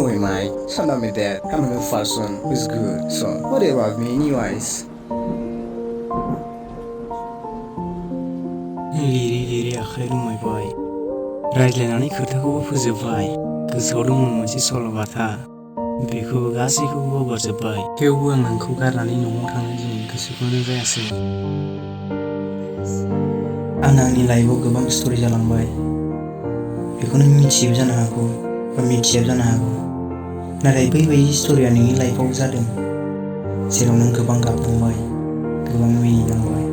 Who am I? Tell me that I'm a new person who's good. So, what about me in your eyes? लिरै लिरै आखाइ रुमायबाय रायज्लायनानै खोथाखौबो फोजोबबाय गोसोआव दंमोन मोनसे सल'बाथा बेखौबो गासैखौबो बावगारजोबबाय थेवबो आं नोंखौ गारनानै न'आव थांनो दिनै गोसोखौनो जायासै आं आंनि लाइफआव गोबां स्ट'रि जालांबाय बेखौ नों मिथियोबो जानो हागौ बा मिथियाबो जानो हागौ नाथाय बैबायदि स्ट'रिया नोंनि लाइफआव जादों जेराव नों गोबां गाबनांबाय गोबां मिनिनांबाय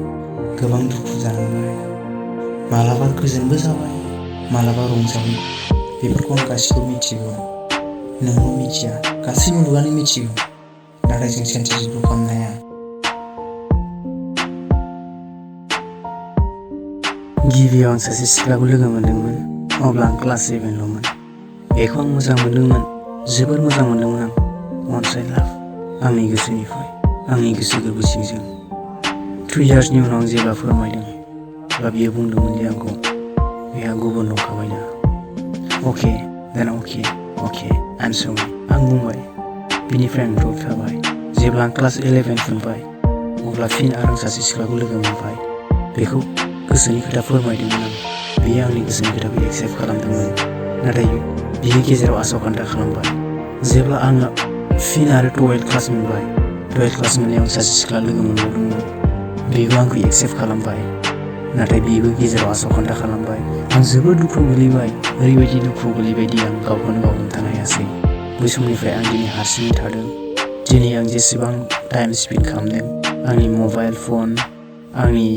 गोबां दुखु जानांबाय मालाबा गोजोनबो जाबाय मालाबा रंजाबाय बेफोरखौ आं गासिबो मिथिगौ नोंल' मिथिया गासै मुलुगानो मिथिगौ नाथाय जों सानसे जेबो खालामनो हाया गिबियाव आं सासे सिख्लाखौ लोगो मोनदोंमोन अब्ला आं क्लास 7ल'मोन बेखौ आं मोजां मोनदोंमोन जोबोर मोजां मोनदोंमोन आं वान्स आइ लाभ आंनि गोसोनिफ्राय आंनि गोसो गोरबो सिंजों 3 इयार्सनि उनाव आं जेब्ला फोरमायदों अब्ला बियो बुंदोंमोन दि आंखौ बेहा गुबुन दंखाबायना अके देन अके आइम सरि आं बुंबाय बिनिफ्राय आं द्रप थाबाय जेब्ला आं क्लास 11 मोनबाय अब्ला फिन आं सासे सिख्लाखौ लोगो मोनबाय बेखौ गोसोनि खोथा फोरमायदोंमोन आं बियो आंनि गोसोनि खोथाखौ एक्सेप्ट खालामदोंमोन नाथाय बिनि गेजेराव आसखान्दा खालामबाय जेब्ला आङो फिन आरो 12 क्लास मोनबाय 12 क्लास मोननायाव सासे सिख्ला लोगो मोनबावदोंमोन बेबो आंखौ एक्सेप्ट खालामबाय नाथाय बेबो गेजेराव आसखान्दा खालामबाय आं जोबोद दुखुआव गोलैबाय ओरैबायदि दुखुआव गोलैबायदि आं गावखौनो गाव हमथानो हायासै बै समनिफ्राय आं दिनै हारसिङै थादों दिनै आं जेसेबां टाइम स्पेन्ड खालामदों आंनि मबाइल फन आंनि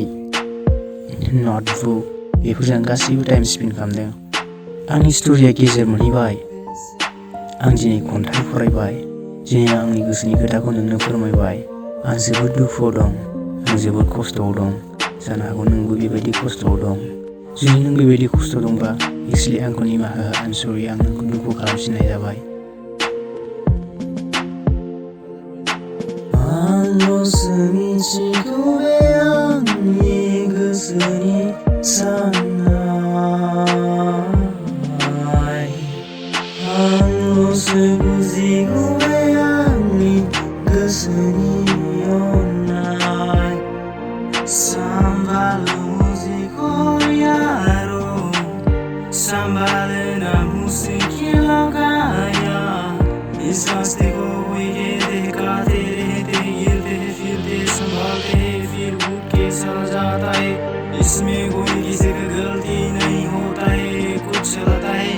नटबुक बेफोरजों गासैबो टाइम स्पेन्ड खालामदों आंनि स्ट'रिया गेजेर मोनहैबाय आं दिनै खन्थाइ फरायबाय दिनै आं आंनि गोसोनि खोथाखौ नोंनो फोरमायबाय आं जोबोद दुखुआव दं आं जोबोद खस्थ'आव दं जानो हागौ नोंबो बेबायदि खस्थ'आव दं जुदि नों बेबायदि खस्थ' दंबा एक्सुवेलि आंखौ निमाहा हो आइम सरि आं नोंखौ दुखु खालामफिननाय जाबाय आंल'सो मिथिगौ बे आंनि गोसोनि साननाय आंल'सो बुजिगौ बे आंनि गोसोनि अननाय Sambalo musico yaro Sambalena musichila gaya Isastico uige ka tere te गिरते फिरते संभालते फिर भूख के सड़ जाता है इसमें कोई किसी की गलती नहीं होता है कुछ चलता है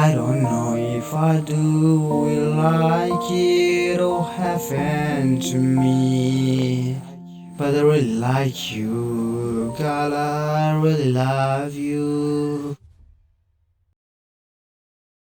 I don't know if I do will like it or happen to me but I really like you, girl, I really love you.